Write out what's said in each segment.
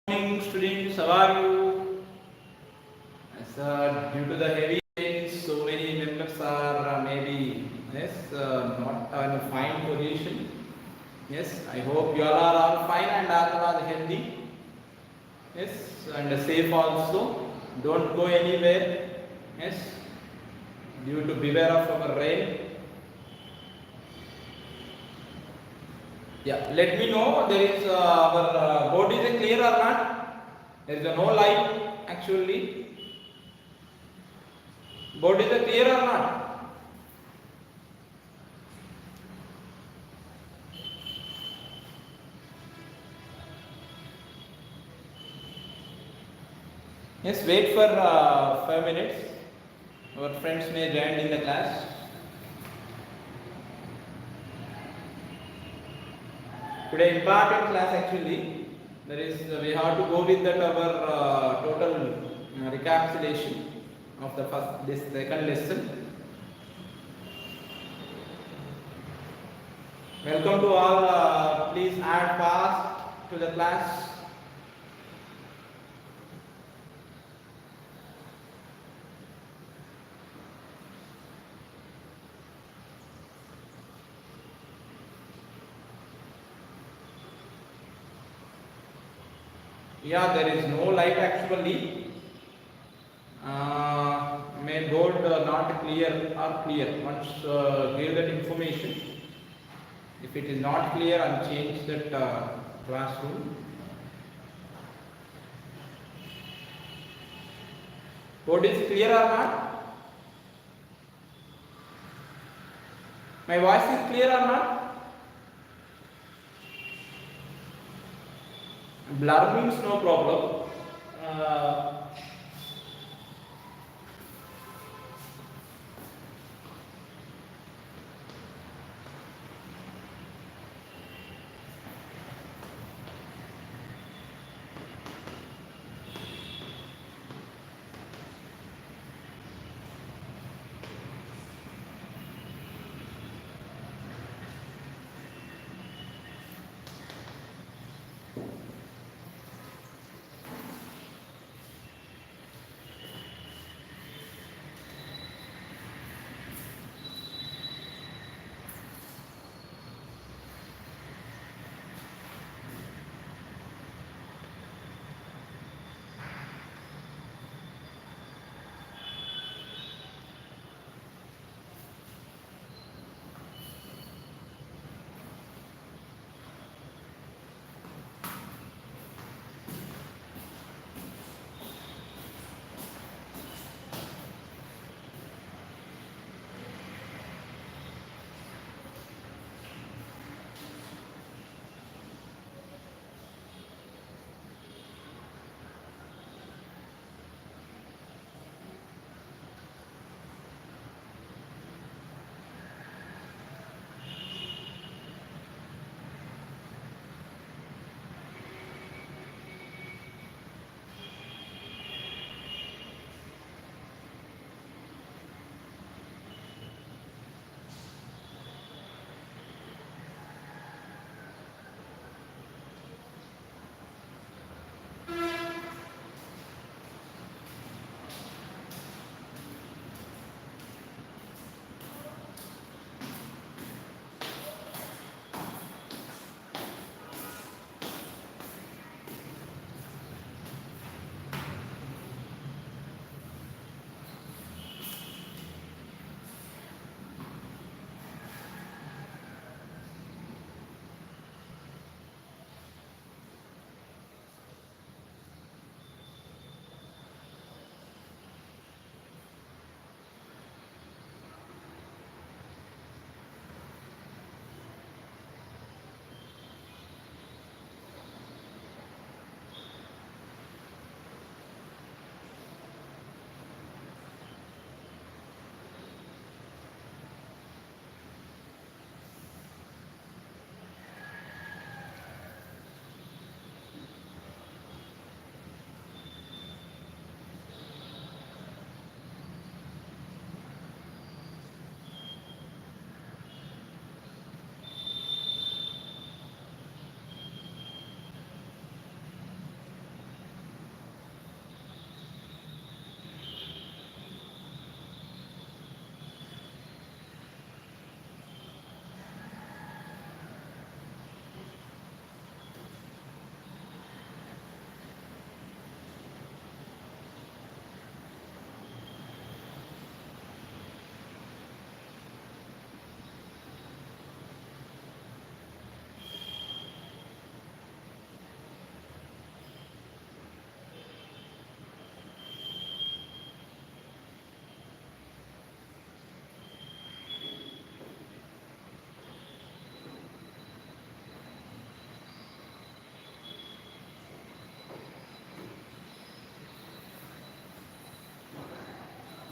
Morning students, how are you? Due to the heavy rains, so many members are maybe not in a fine position. Yes, I hope you all are all fine and all are healthy. Yes, and safe also. Don't go anywhere. Yes, due to beware of our rain. Yeah, let me know there is our board is clear or not. There is no light actually. Board is clear or not? Yes, wait for 5 minutes. Our friends may join in the class. Today important class actually. There is we have to go with that our total recapitulation of the this second lesson. Welcome to all. Please add fast to the class. Yeah, there is no light actually. May board not clear or clear. Once give that information. If it is not clear, I'll change that classroom. Board is clear or not? My voice is clear or not? Blur means no problem.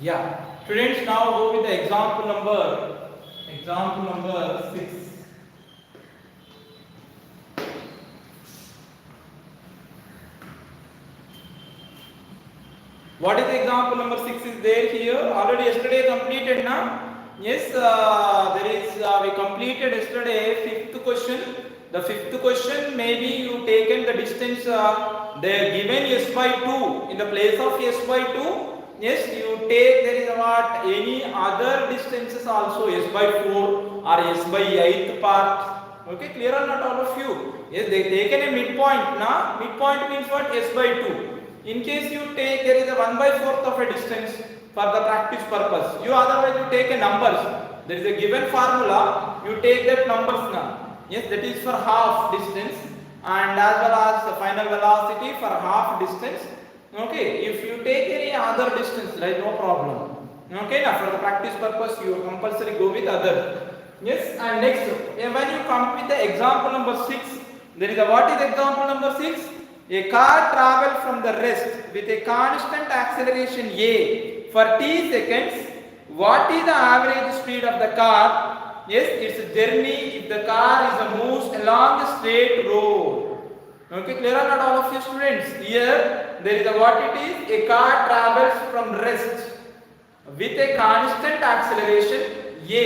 Yeah. Students, now go with the example number 6. What is the example number 6 is there here? Already yesterday completed now. Yes, there is we completed yesterday fifth question. The fifth question, maybe you taken the distance they are given s by 2 in the place of s by 2. Yes, you take there is what any other distances also s by 4 or s by 8th part. Okay, clear or not all of you? Yes, they taken a midpoint. Now midpoint means what? S by 2. In case you take there is a 1 by 4th of a distance for the practice purpose. You otherwise you take a numbers. There is a given formula. You take that numbers now. Yes, that is for half distance and as well as the final velocity for half distance. Okay, if you take any other distance, there is no problem. Okay, now for the practice purpose you compulsory go with other. Yes, and next when you come with the example number 6, there is a what is example number 6? A car travels from the rest with a constant acceleration a for t seconds. What is the average speed of the car? Yes, it's a journey if the car is moves along the straight road. Okay, clear or not all of you students? Here there is a what it is? A car travels from rest with a constant acceleration a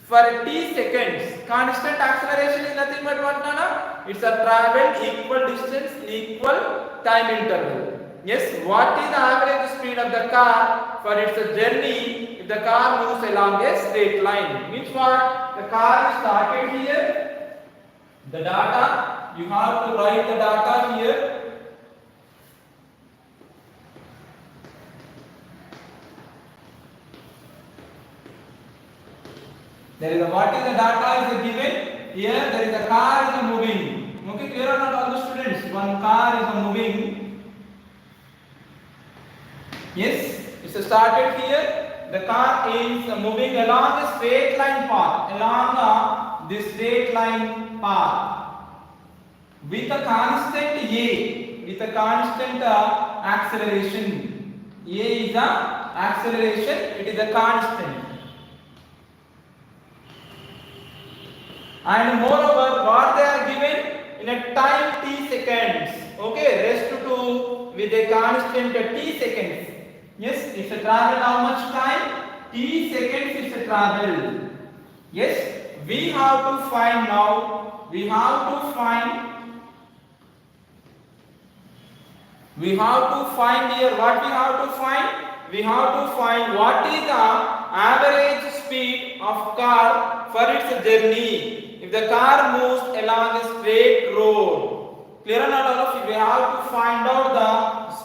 for t seconds. Constant acceleration is nothing but what, Nana? It's a travel equal distance equal time interval. Yes, what is the average speed of the car for its journey if the car moves along a straight line? Means what? The car is started here. The data, you have to write the data here. There is a what is the data is given. Here there is a car is moving. Okay, clear or not all the students? One car is moving. Yes, it's started here. The car is moving along a straight line path. Along this straight line path with a constant a. With a constant acceleration. A is the acceleration. It is a constant. And moreover, what they are given in a time t seconds. Okay, rest to with a constant t seconds. Yes, it's a travel how much time? T seconds it's a travel. Yes, we have to find now. We have to find here what we have to find? We have to find what is the average speed of car for its journey. If the car moves along a straight road, clear or not all of you? We have to find out the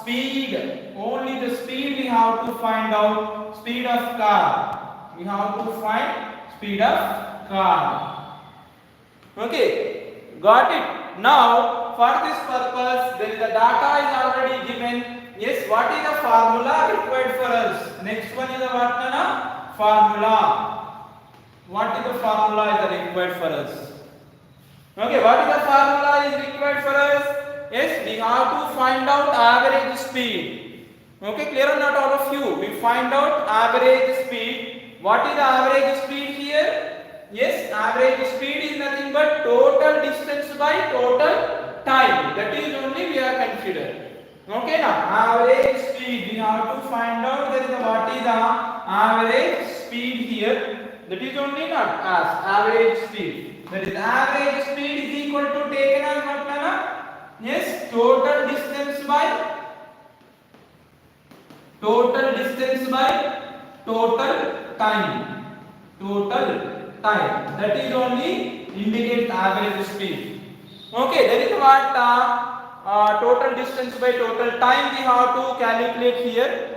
speed. Only the speed we have to find out. Speed of car. We have to find speed of car. Okay, got it. Now for this purpose, there is the data is already given. Yes, what is the formula required for us? Next one is the what, Nana? Formula. What is the formula is required for us? Okay, what is the formula is required for us? Yes, we have to find out average speed. Okay, clear or not all of you? We find out average speed. What is the average speed here? Yes, average speed is nothing but total distance by total time. That is only we are considered. Okay, now average speed we have to find out. There is a what is the average speed here? That is only not as average speed. That is average speed is equal to taken as what, Nana? Yes, total distance by total time. Total time. That is only indicates average speed. Okay, there is what total distance by total time we have to calculate here.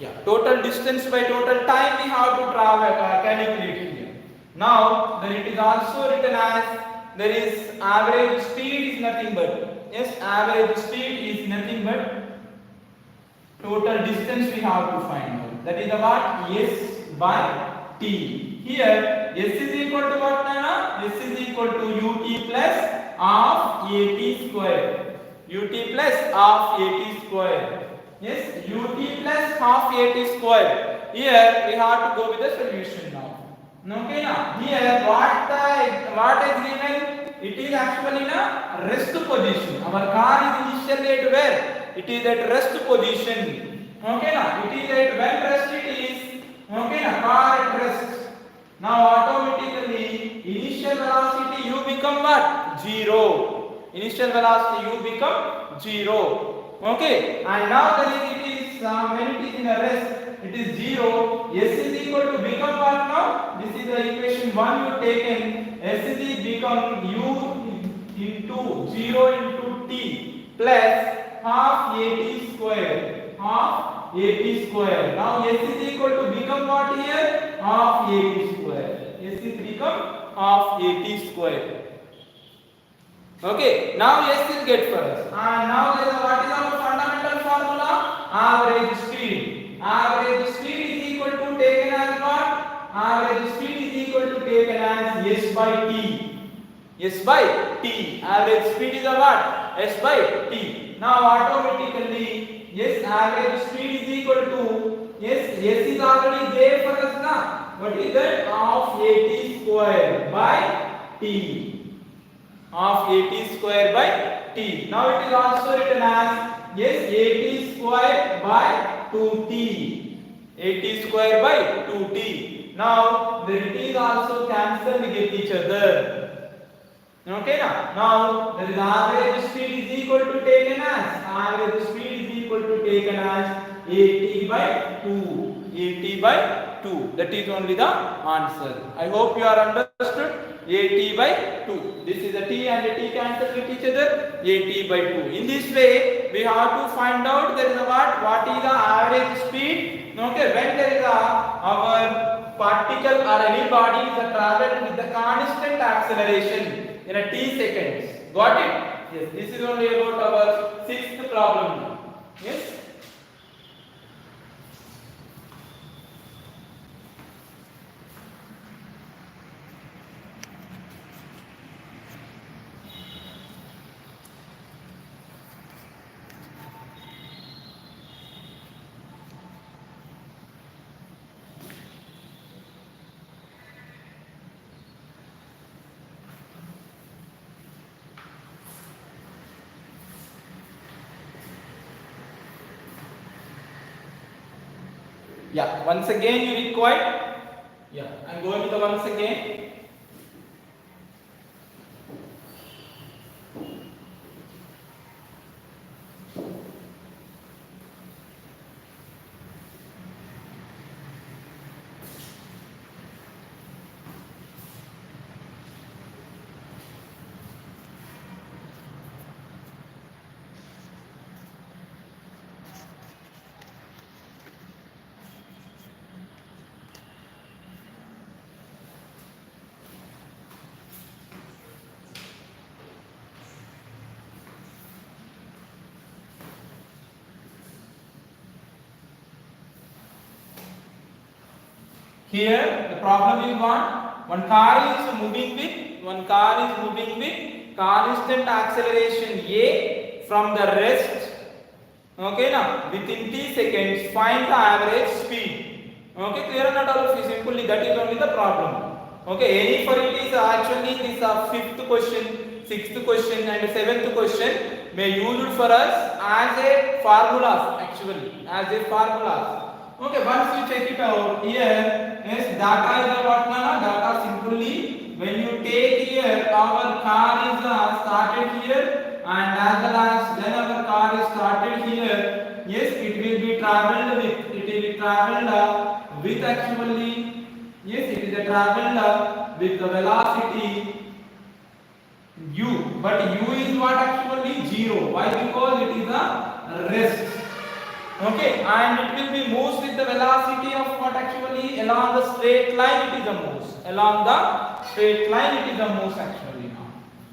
Yeah, total distance by total time we have to travel calculate here. Now then it is also written as there is average speed is nothing but, yes, average speed is nothing but total distance we have to find out. That is the what? S by t. Here s is equal to what, Nana? S is equal to ut plus half at square. Ut plus half at square. Yes, ut plus half at square. Here we have to go with the solution now. Okay, now here what is given? It is actually in a rest position. Our car is initially at where? It is at rest position. Okay, now it is at when rest it is. Okay, now car at rest. Now automatically initial velocity u become what? 0. Initial velocity u become 0. Okay, and now it is when it is in a rest, it is 0. S is equal to become what now? This is the equation 1 you taken. S is become u into 0 into t plus half at square. Half at square. Now S is equal to become what here? Half at square. S is become half at square. Okay, now S is get for us. And now what is our fundamental formula? Average speed. Average speed is equal to taken as what? Average speed is equal to taken as S by T. S by T. Average speed is a what? S by T. Now automatically, yes, average speed is equal to, yes, S is already there for us now. What is that? Half at square by T. Half at square by T. Now it is also written as, yes, at square by 2T. At square by 2T. Now it is also cancelled with each other. Okay, now there is average speed is equal to taken as at by 2. At by 2. That is only the answer. I hope you are understood. At by 2. This is a t and a t cancel with each other. At by 2. In this way, we have to find out there is a what is the average speed. Okay, when there is our particle or any body is traveled with the constant acceleration in a t seconds. Got it? Yes. This is only about our sixth problem now. Yes. Yeah, once again you require. Yeah, I'm going to the once again. Here the problem is one car is moving with constant acceleration a from the rest. Okay, now within t seconds find the average speed. Okay, clear or not all of you? Simply that is only the problem. Okay, any for it is actually this fifth question, sixth question and seventh question may use it for us as a formulas actually as a formulas. Okay, once you check it out here, yes, data is what now? Data simply when you take here our car is started here and as well as then our car is started here. Yes, it will be traveled with actually, yes, it is traveled with the velocity u, but u is what actually 0. Why? Because it is a rest. Okay, and it will be moves with the velocity of what actually along the straight line it is a moves. Along the straight line it is a moves actually now.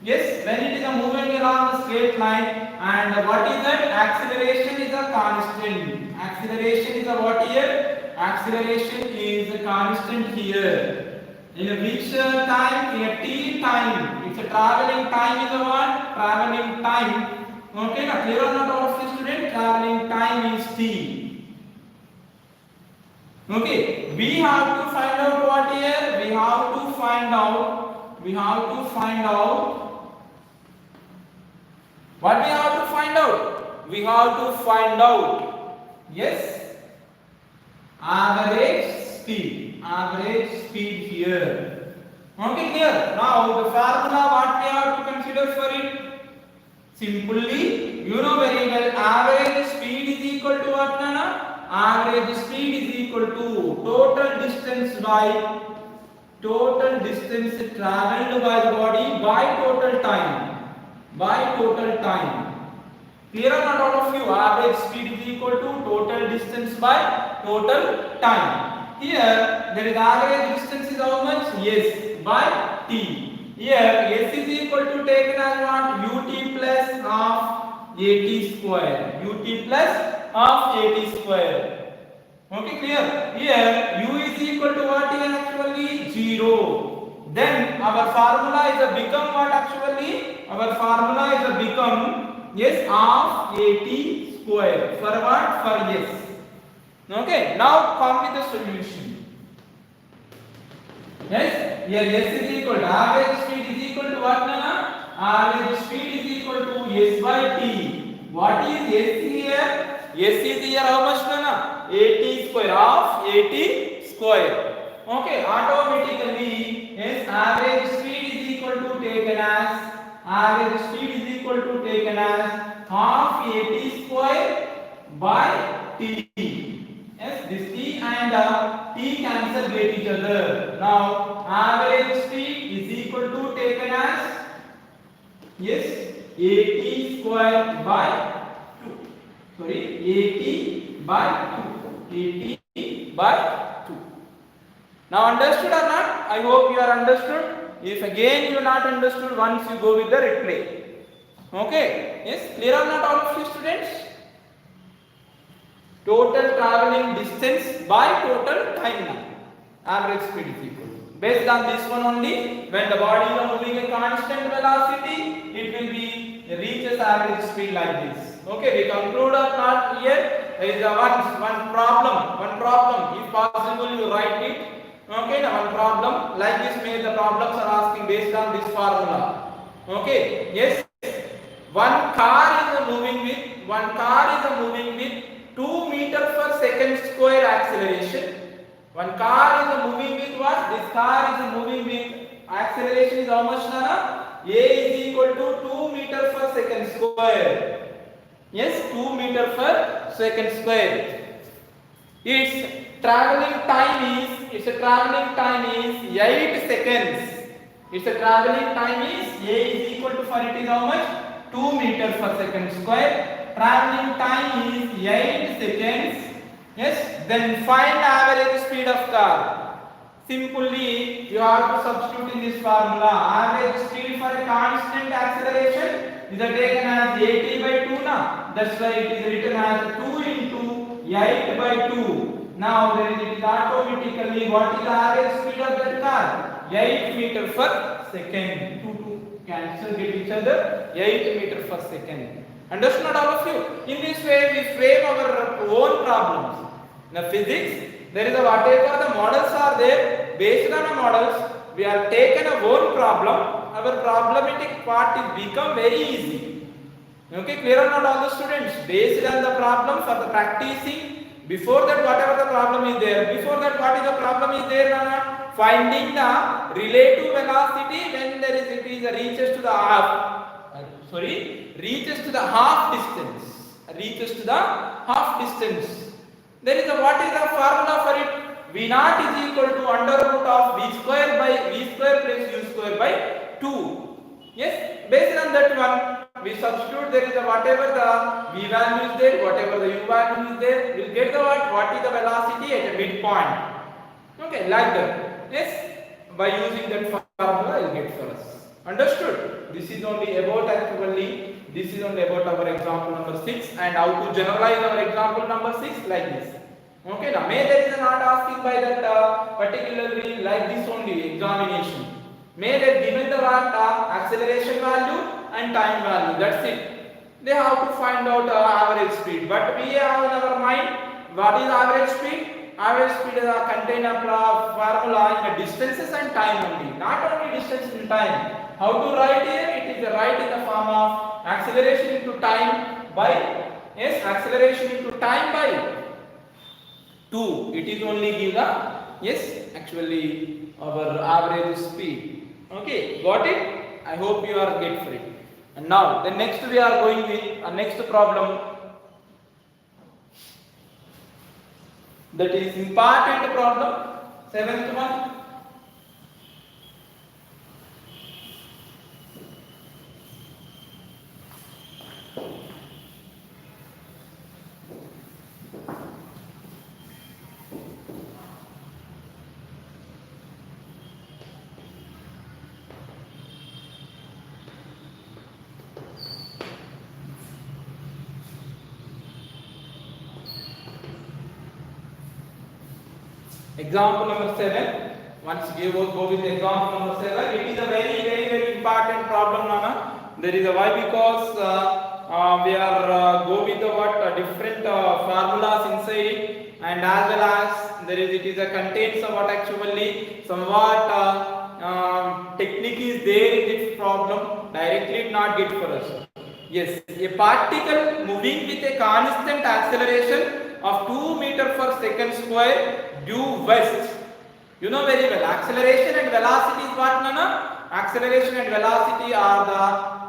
Yes, when it is a moving along the straight line and what is that? Acceleration is a constant. Acceleration is a what here? acceleration is a constant here. In a which time? In a t time. It's a traveling time is a what? Traveling time. Okay, now clear or not all of you student? Traveling time is t. Okay, we have to find out what here? We have to find out. What we have to find out? We have to find out. Yes, average speed here. Okay, clear. Now the formula what we have to consider for it? Simply, you know very well, average speed is equal to what, Nana? Average speed is equal to total distance traveled by the body by total time. Clear or not all of you? Average speed is equal to total distance by total time. Here there is average distance is how much? S by t. Here S is equal to taken as what? Ut plus half at square. Ut plus half at square. Okay, clear? Here u is equal to what here actually? 0. Then our formula is a become what actually? Our formula is a become yes half at square. For what? For yes. Okay, now come with the solution. Yes, here s is equal to average speed is equal to what, Nana? Average speed is equal to s by t. What is s here? S is here how much, Nana? At square of at square. Okay, automatically yes average speed is equal to taken as half at square by t. Yes, this t and t cancel get each other. Now average speed is equal to taken as yes at square by 2. Sorry, at by 2. Now understood or not? I hope you are understood. If again you are not understood, once you go with the replay. Okay? Yes, clear or not all of you students? Total traveling distance by total time now. Average speed is equal. Based on this one only, when the body is moving a constant velocity, it will be reaches average speed like this. Okay, we conclude or not here. There is a one problem. If possible, you write it. Okay, now one problem like this. May the problems are asking based on this formula. Okay, yes. One car is moving with 2 meters per second square acceleration. One car is moving with what? This car is moving with acceleration is how much, Nana? A is equal to 2 meters per second square. Yes, 2 meters per second square. Its traveling time is 8 seconds. Its traveling time is A is equal to, for it is how much? 2 meters per second square. Traveling time is 8 seconds. Yes, then find average speed of car. Simply you have to substitute in this formula. Average speed for a constant acceleration is taken as at by 2 na. That's why it is written as 2 into 8 by 2. Now then it is automatically what is the average speed of that car? 8 meters per second. 2 cancel get each other. 8 meters per second. Understood all of you? In this way we frame our own problems. In physics, there is a whatever the models are there. Based on the models, we have taken a own problem. Our problematic part is become very easy. Okay, clear or not all the students? Based on the problem for the practicing. Before that, whatever the problem is there. Before that, what is the problem is there, Nana? Finding the relative velocity when there is it is reaches to the half. Reaches to the half distance. There is a what is the formula for it? V naught is equal to under root of v square plus u square by 2. Yes, based on that one, we substitute there is a whatever the v value is there, whatever the u value is there, we'll get the what is the velocity at a midpoint. Okay, like that. Yes, by using that formula, you'll get for us. Understood? This is only about our example number 6 and how to generalize our example number 6 like this. Okay, now may there is not asking by that particularly like this only examination. May they given the what acceleration value and time value. That's it. They have to find out average speed. But we have in our mind what is average speed? Average speed is a contain a formula in the distances and time only. Not only distance and time. How to write here? It is write in the form of acceleration into time by acceleration into time by 2. It is only give the actually our average speed. Okay, got it? I hope you are get free. And now the next we are going with a next problem, that is important problem, 7th one. Example number 7. Once you go with example number 7, it is a very important problem, Nana. There is a why, because we are go with the what different formulas inside, and as well as there is it is a contains of what actually somewhat technique is there in this problem. Directly not get for us. Yes, a particle moving with a constant acceleration of 2 meter per second square due west. You know very well, acceleration and velocity is what, Nana? Acceleration and velocity are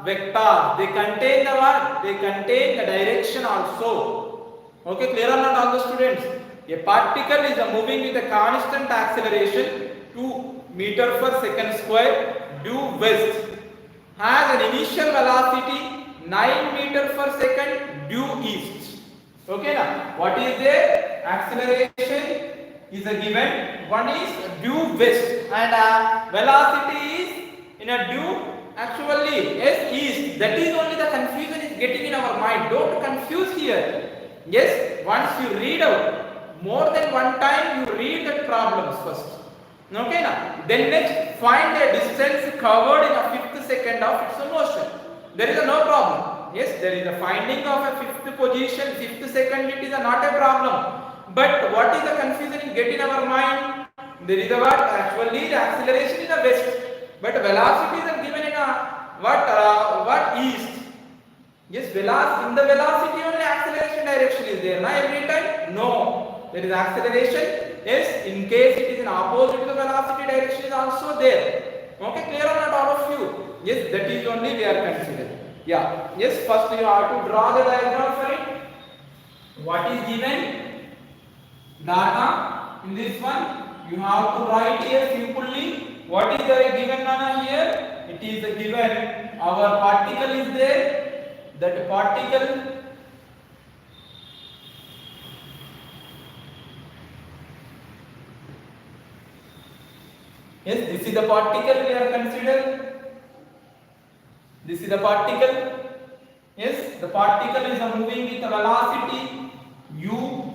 the vectors. They contain the what? They contain the direction also. Okay, clear or not, all the students? A particle is moving with a constant acceleration 2 meter per second square due west. Has an initial velocity 9 meter per second due east. Okay, now what is the acceleration? Is a given. One is due west and velocity is in a due actually east. That is only the confusion is getting in our mind. Don't confuse here. Yes, once you read out more than one time, you read the problems first. Okay, now then next find the distance covered in a fifth second of its motion. There is no problem. Yes, there is a finding of a fifth position, fifth second. It is not a problem. But what is the confusion in get in our mind? There is a what actually the acceleration is a west, but velocity is given in a what east. Yes, velocity in the velocity only acceleration direction is there. Now every time no, there is acceleration. Yes, in case it is in opposite to the velocity direction is also there. Okay, clear or not, all of you? Yes, that is only we are considering. Yeah. Yes, first you have to draw the diagram for it. What is given? Data in this one you have to write here simply. What is the given, Nana, here? It is given our particle is there. That particle yes, this is the particle we are considered. This is the particle. Yes, the particle is moving with velocity u.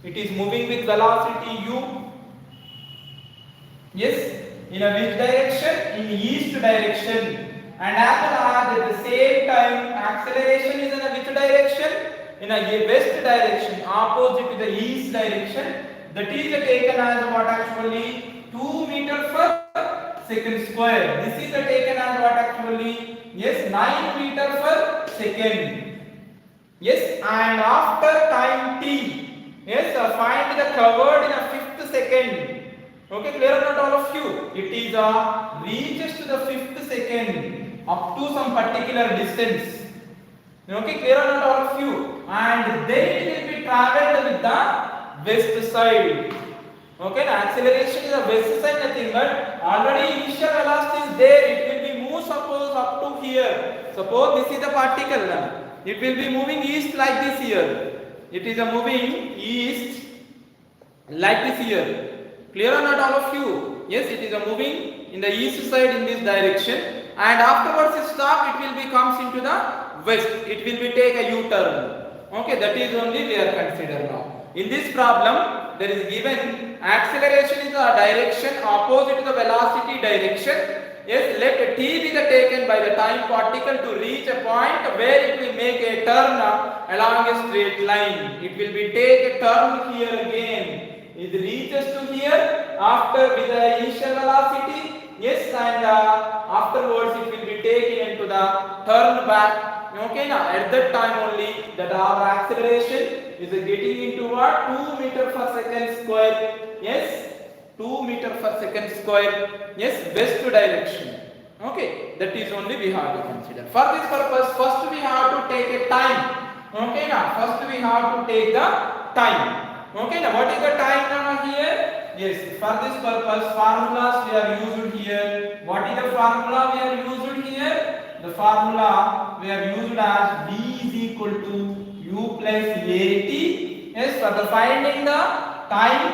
It is moving with velocity u. Yes, in a which direction? In east direction. And at the same time, acceleration is in a which direction? In a west direction, opposite to the east direction. That is taken as what actually 2 meter per second square. This is taken as what actually? Yes, 9 meter per second. Yes, and after time t. Yes, find the covered in a fifth second. Okay, clear or not, all of you? It is reaches to the fifth second up to some particular distance. Okay, clear or not, all of you? And then it will be traveled with the west side. Okay, the acceleration is the west side, nothing but already initial velocity is there. It will be moved suppose up to here. Suppose this is the particle. It will be moving east like this here. It is moving east like this here. Clear or not, all of you? Yes, it is moving in the east side in this direction, and afterwards it stop. It will be comes into the west. It will be take a U-turn. Okay, that is only we are consider now. In this problem, there is given acceleration is the direction opposite to the velocity direction. Yes, let t be the taken by the time particle to reach a point where it will make a turn along a straight line. It will be take a turn here again. It reaches to here after with the initial velocity. Yes, and afterwards it will be taken into the turn back. Okay, now at that time only that our acceleration is getting into what 2 meter per second square. Yes, 2 meter per second square. Yes, west direction. Okay, that is only we have to consider. For this purpose, first we have to take a time. Okay, now first we have to take the time. Okay, now what is the time now here? Yes, for this purpose formulas we are used here. What is the formula we are used here? The formula we are used as v is equal to u plus at. Yes, for the finding the time.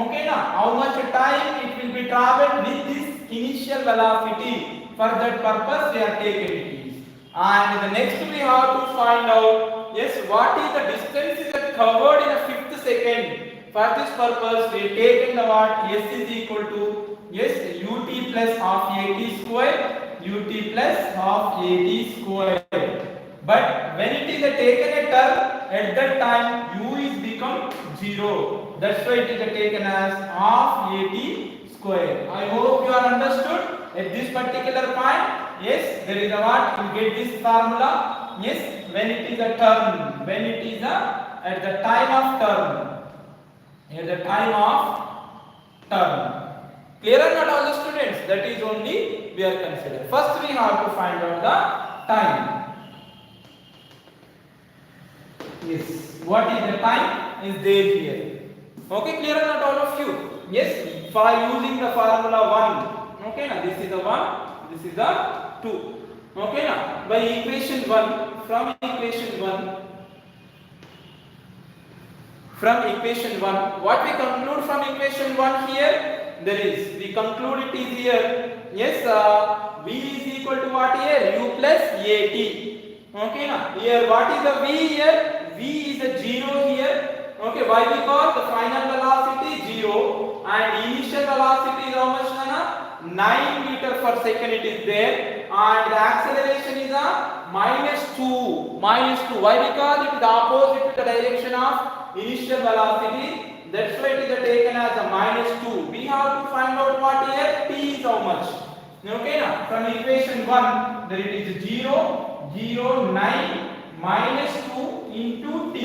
Okay, now how much time it will be traveled with this initial velocity. For that purpose we are taking it. And the next we have to find out, yes, what is the distance is covered in a 5th second. For this purpose we taken the what s is equal to, yes, ut plus half at square, ut plus half at square. But when it is taken a turn, at that time u is become 0. That's why it is taken as half at square. I hope you are understood at this particular point. Yes, there is a what you get this formula. Yes, when it is a turn, when it is at the time of turn. At the time of turn. Clear or not all the students? That is only we are considering. First we have to find out the time. Yes, what is the time is there here. Okay, clear or not all of you? Yes, by using the formula 1. Okay, now this is the 1, this is the 2. Okay, now by equation 1, from equation 1, what we conclude from equation 1 here? There is, we conclude it is here. Yes, v is equal to what here? U plus at. Okay, now here what is the v here? V is a 0 here. Okay, why? Because the final velocity 0 and initial velocity is how much? 9 meter per second it is there, and the acceleration is a -2. Why? Because it is opposite to the direction of initial velocity. That's why it is taken as a -2. We have to find out what here t is how much. Okay, now from equation 1 there it is 0, 0, 9 -2 into t.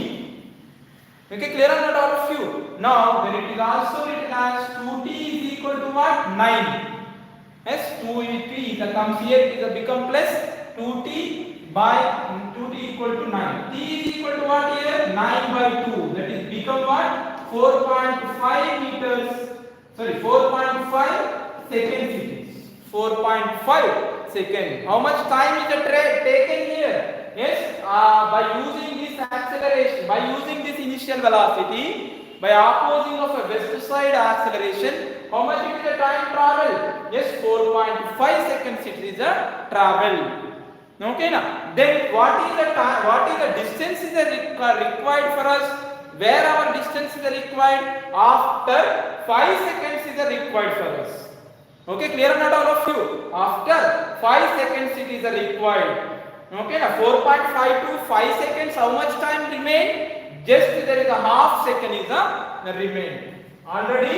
Okay, clear or not all of you? Now there it is also written as 2t is equal to what? 9. Yes, 2 into 3 that comes here, it is become plus 2t by 2t equal to 9. T is equal to what here? 9 by 2. That is become what? 4.5 meters. Sorry, 4.5 seconds it is. 4.5 second. How much time is taken here? Yes, by using this acceleration, by using this initial velocity, by opposing of a west side acceleration, how much it is the time travel? Yes, 4.5 seconds it is a travel. Okay, now then what is the time? What is the distance is required for us? Where our distance is required? After 5 seconds is required for us. Okay, clear or not all of you? After 5 seconds it is required. Okay, now 4.5 to 5 seconds, how much time remain? Just there is a half second is the remain. Already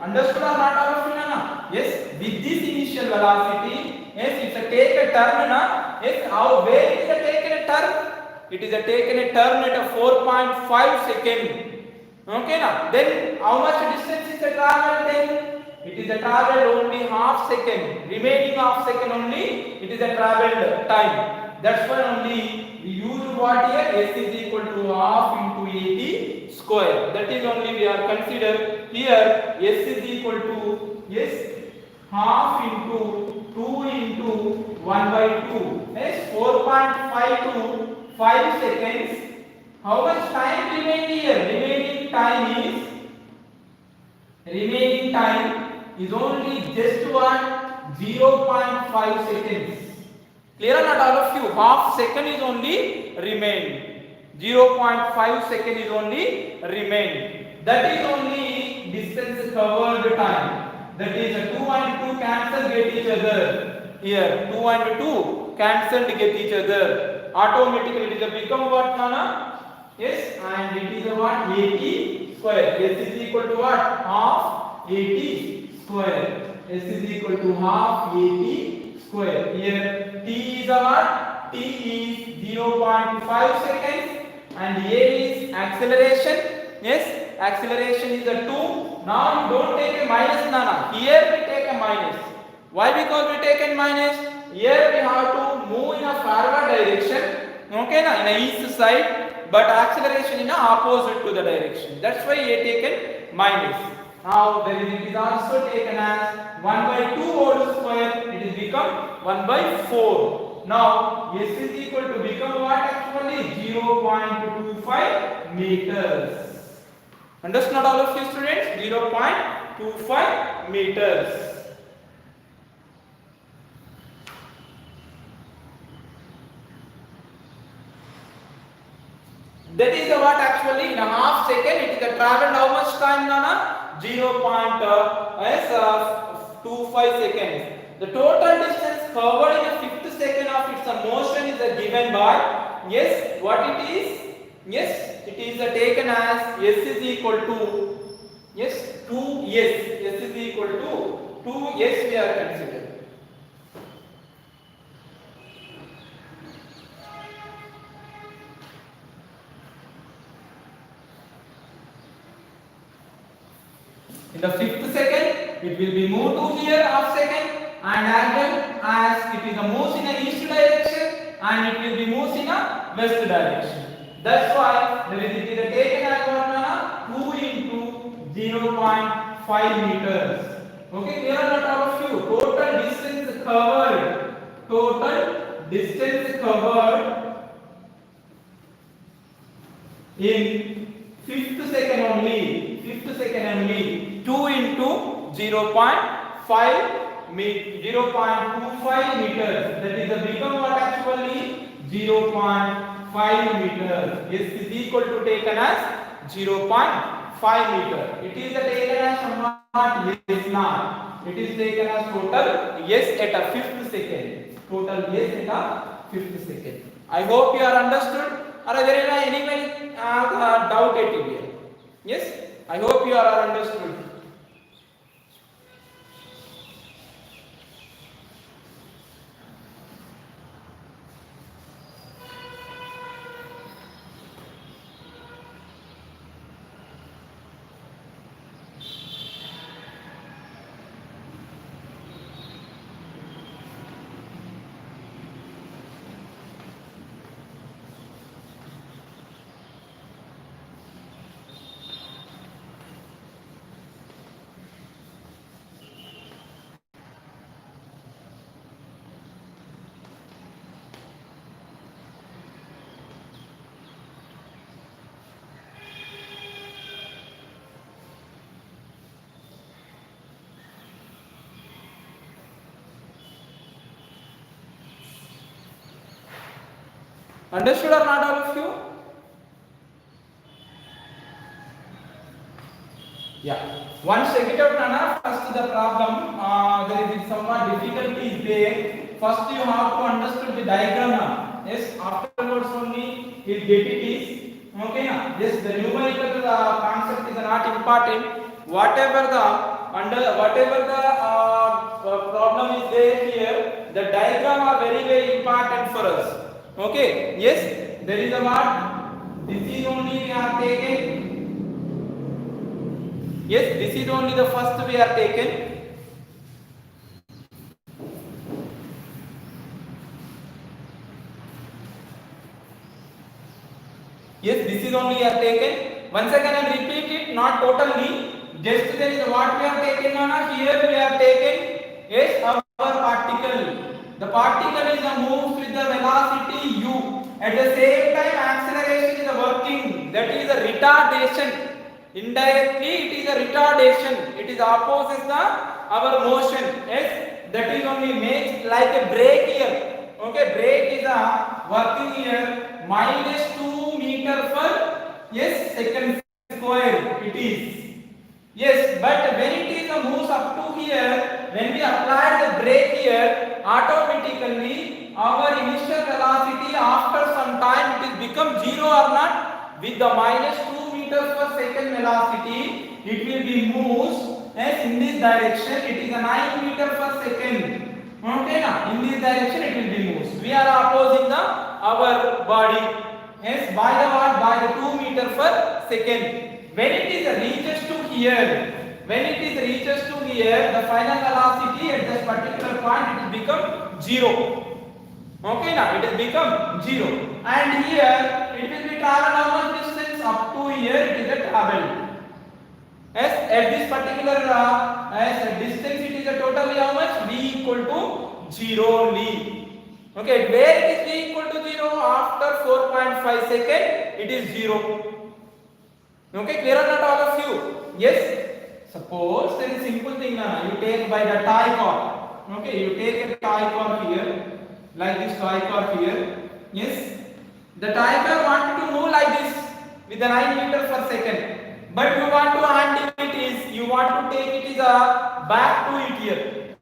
understood or not all of you? Yes, with this initial velocity, yes, it's a take a turn. Yes, how where it is a taken a turn? It is a taken a turn at a 4.5 second. Okay, now then how much distance is the travel then? It is a travel only half second. Remaining half second only it is a traveled time. That's why only we use what here? S is equal to half into 80 square. That is only we are consider here. S is equal to, yes, half into 2 into 1 by 2. Yes, 4.5 to 5 seconds. How much time remain here? Remaining time is only just what? 0.5 seconds. Clear or not all of you? Half second is only remained. 0.5 second is only remained. That is only distance covered time. That is 2 and 2 cancel get each other. Here 2 and 2 cancelled get each other. Automatically it is become what, Nana? Yes, and it is a what? 80 square. S is equal to what? Half 80 square. S is equal to half 80 square. Here T is a what? T is 0.5 seconds and A is acceleration. Yes, acceleration is a 2. Now you don't take a minus, Nana. Here we take a minus. Why? Because we take a minus. Here we have to move in a forward direction. Okay, na, in a east side, but acceleration in a opposite to the direction. That's why we taken minus. Now there is, it is also taken as 1 by 2 whole square. It is become 1 by 4. Now S is equal to become what actually? 0.25 meters. Understood all of you students? 0.25 meters. That is what actually in a half second it is traveled how much time, Nana? 0.25 seconds. The total distance covered in a fifth second of its motion is given by, yes, what it is? Yes, it is taken as S is equal to, yes, 2S. S is equal to 2S we are considering. In the fifth second, it will be moved to here half second and as it is a moves in a east direction and it will be moves in a west direction. That's why it is taken as 2 into 0.5 meters. Okay, here are all of you. Total distance covered. Total distance covered in fifth second only. 2 into 0.25 meters. That is the become what actually 0.5 meters. S is equal to taken as 0.5 meter. It is taken as somewhat yes not. It is taken as total yes at a fifth second. Total yes at a fifth second. I hope you are understood. Are there any doubt here? Yes, I hope you are understood. Understood or not, all of you? Yeah. Once check it out, Nana. First the problem. There is somewhat difficulty there. First you have to understand the diagram. Yes. Afterwards only you get it is. Okay. Yes. The numerical concept is not important. Whatever the problem is there here, the diagram are very important for us. Okay, yes, there is a what? This is only we are taken. Yes, this is only the first we are taken. Yes, this is only we are taken. Once again I repeat it, not totally. Just there is what we are taken on here we are taken. Yes, our particle. The particle is moves with the velocity u. At the same time, acceleration is working. That is a retardation. Indirectly, it is a retardation. It is opposes our motion. Yes, that is only makes like a brake here. Okay, brake is working here -2 meter per yes second square it is. Yes, but when it is moves up to here, when we apply the brake here, automatically our initial velocity after some time it is become zero or not. With the minus 2 meters per second velocity, it will be moves yes, in this direction. It is a 9 meter per second. Okay, na? In this direction it will be moves. We are opposing the our body. Yes, by the what? By the 2 meter per second. When it is reaches to here, when it is reaches to here, the final velocity at this particular point it will become zero. Okay, now it will become zero. And here it will be traveled how much distance? Up to here it is a travel. Yes, at this particular as distance it is a totally how much? V equal to 0 only. Okay, where it is V equal to 0? After 4.5 second it is 0. Okay, clear or not all of you? Yes. Suppose there is simple thing now. You take by the tie cord. Okay, you take a tie cord here, like this tie cord here. Yes. The tie cord want to move like this with the 9 meters per second. But you want to handle it is you want to take it is a back to it here.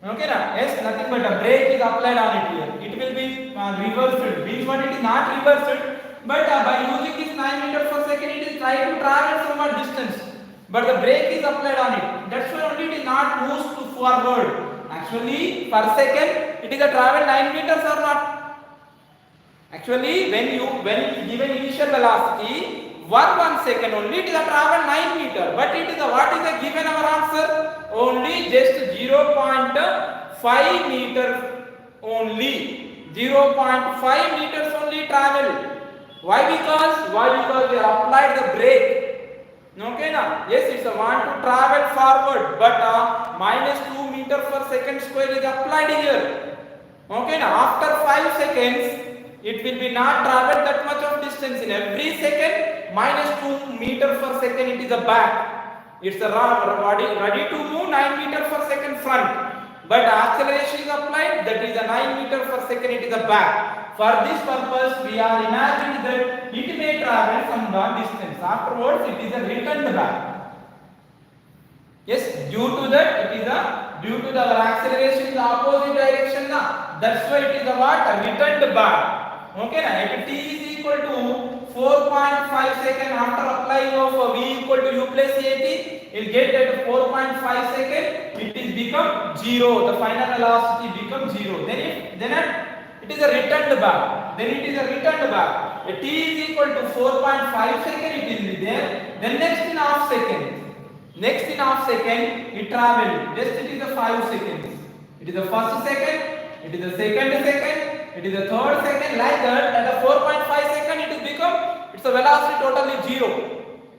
Okay, na? Yes, nothing but a brake is applied on it here. It will be reversed. Means what it is not reversed. But by using this 9 meters per second, it is trying to travel somewhat distance. But the brake is applied on it. That's why only it is not moves to forward. Actually, per second, it is a travel 9 meters or not. Actually, when given initial velocity, 1 second only, it is a travel 9 meter. But it is a what is the given our answer? Only just 0.5 meter only. 0.5 meters only travel. Why? Because we applied the brake. Okay, na? Yes, it's a want to travel forward, but minus 2 meters per second square is applied here. Okay, na? After 5 seconds, it will be not travel that much of distance. In every second, minus 2 meters per second it is a back. It's a ready to move 9 meters per second front. But acceleration is applied, that is a 9 meters per second it is a back. For this purpose, we are imagining that it may travel some long distance. Afterwards, it is a returned back. Yes, due to that, it is a due to the acceleration in the opposite direction. That's why it is a what? A returned back. Okay, at t is equal to 4.5 second after applying of v equal to u plus at, you will get at 4.5 second. It is become zero. The final velocity becomes zero. It is a returned back. Then it is a returned back. A t is equal to 4.5 second it will be there. Then next in half second. Next in half second it travel. Just it is a 5 seconds. It is the first second. It is the second second. It is the third second. Like that. At the 4.5 second it is become. Its a velocity totally zero.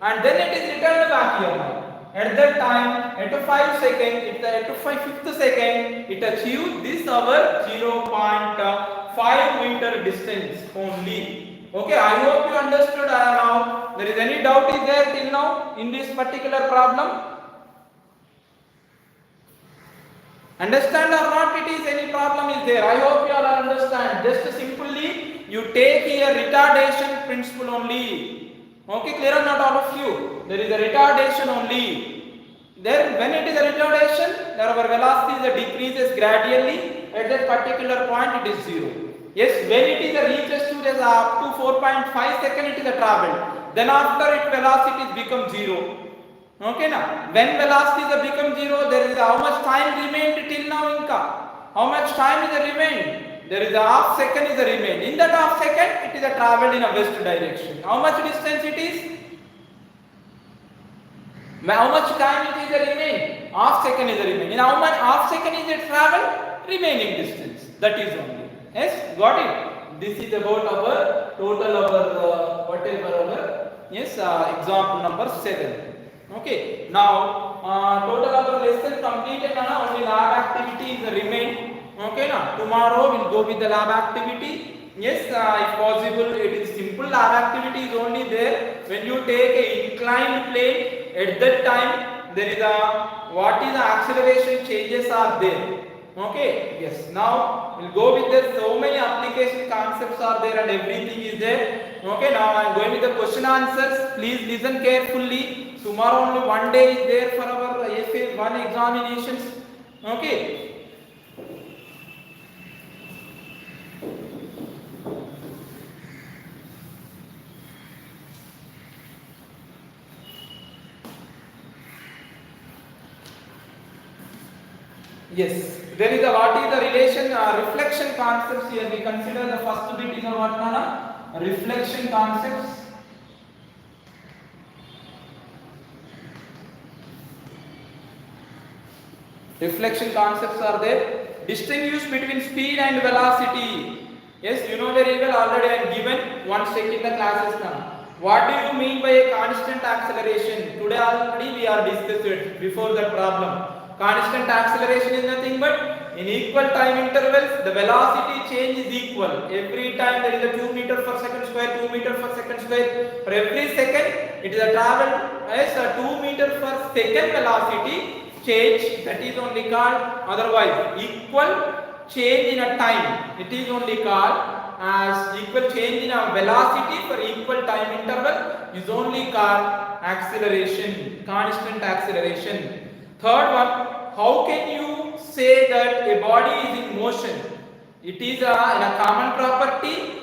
And then it is returned back here now. At that time, at 5 seconds, at 5th second, it achieved this our 0.5 meter distance only. Okay, I hope you understood now. There is any doubt is there till now in this particular problem? Understand or not? It is any problem is there? I hope you all understand. Just simply you take here retardation principle only. Okay, clear or not all of you? There is a retardation only. Then when it is a retardation, our velocity decreases gradually. At that particular point it is zero. Yes, when it is a reaches to this up to 4.5 second it is a travel. Then after it velocity become zero. Okay, now when velocity is become zero, there is how much time remained till now inka? How much time is remained? There is a half second is a remain. In that half second, it is a traveled in a west direction. How much distance it is? How much time it is a remain? Half second is a remain. In how much half second is it travel? Remaining distance. That is only. Yes, got it. This is about our total our whatever our example number 7. Okay. Now total our lesson completed. Only lab activity is remain. Okay, now tomorrow we'll go with the lab activity. Yes, if possible, it is simple lab activity is only there when you take a inclined plane. At that time, there is a what is the acceleration changes are there. Okay, yes. Now we'll go with this. So many application concepts are there and everything is there. Okay, now I am going with the question answers. Please listen carefully. Tomorrow only one day is there for our FA 1 examinations. Okay. Yes, there is a what is the relation reflection concepts here. We consider the first bit is a what Nana? Reflection concepts. Reflection concepts are there. Distinguish between speed and velocity. Yes, you know very well already I am given one step in the classes now. What do you mean by a constant acceleration? Today already we are discussed it before the problem. Constant acceleration is nothing but in equal time intervals the velocity change is equal. Every time there is a 2 meter per second square, 2 meter per second square. For every second it is a travel as a 2 meter per second velocity change, that is only called, otherwise equal change in a time, it is only called as equal change in a velocity for equal time interval is only called acceleration, constant acceleration. Third one, how can you say that a body is in motion? It is a common property.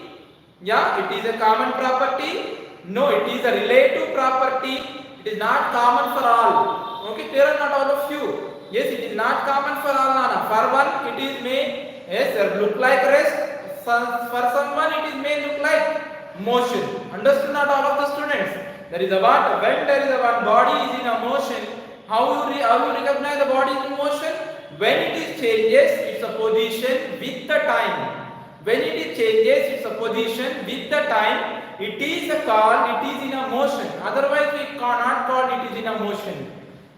Yeah, it is a common property. No, it is a relative property. It is not common for all. Okay, clear or not all of you? Yes, it is not common for all, Nana. For one, it is may look like rest. For someone, it is may look like motion. Understood not all of the students? There is a what? When there is a one body is in a motion, how you recognize the body is in motion? When it is changes its position with the time. When it is changes its position with the time, it is a call, it is in a motion. Otherwise, we cannot call it is in a motion.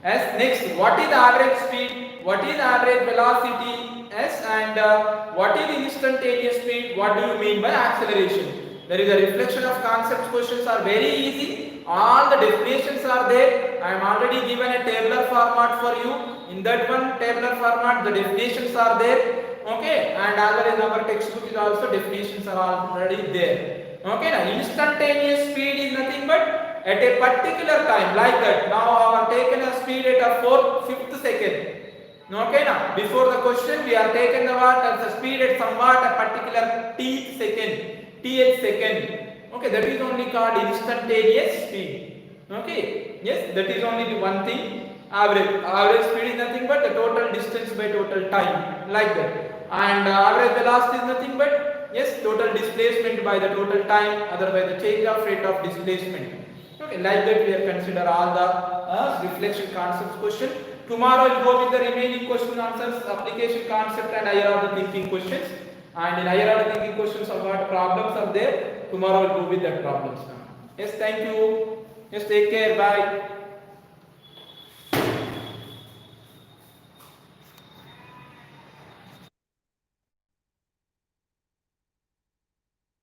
As next, what is average speed? What is average velocity? As and what is instantaneous speed? What do you mean by acceleration? There is a reflection of concepts. Questions are very easy. All the definitions are there. I am already given a tabular format for you. In that one tabular format, the definitions are there. Okay, and as well as our textbook is also definitions are already there. Okay, now instantaneous speed is nothing but at a particular time, like that. Now I have taken a speed at a 5th second. Okay, now before the question we are taken the what as the speed at somewhat a particular t second. Okay, that is only called instantaneous speed. Okay, yes, that is only the one thing. Average speed is nothing but the total distance by total time, like that. And average velocity is nothing but yes, total displacement by the total time, otherwise the change of rate of displacement. Okay, like that we have considered all the reflection concepts question. Tomorrow we'll go with the remaining question answers, application concept and higher order thinking questions. And in higher order thinking questions of what problems are there, tomorrow we'll go with that problems now. Yes, thank you. Yes, take care. Bye.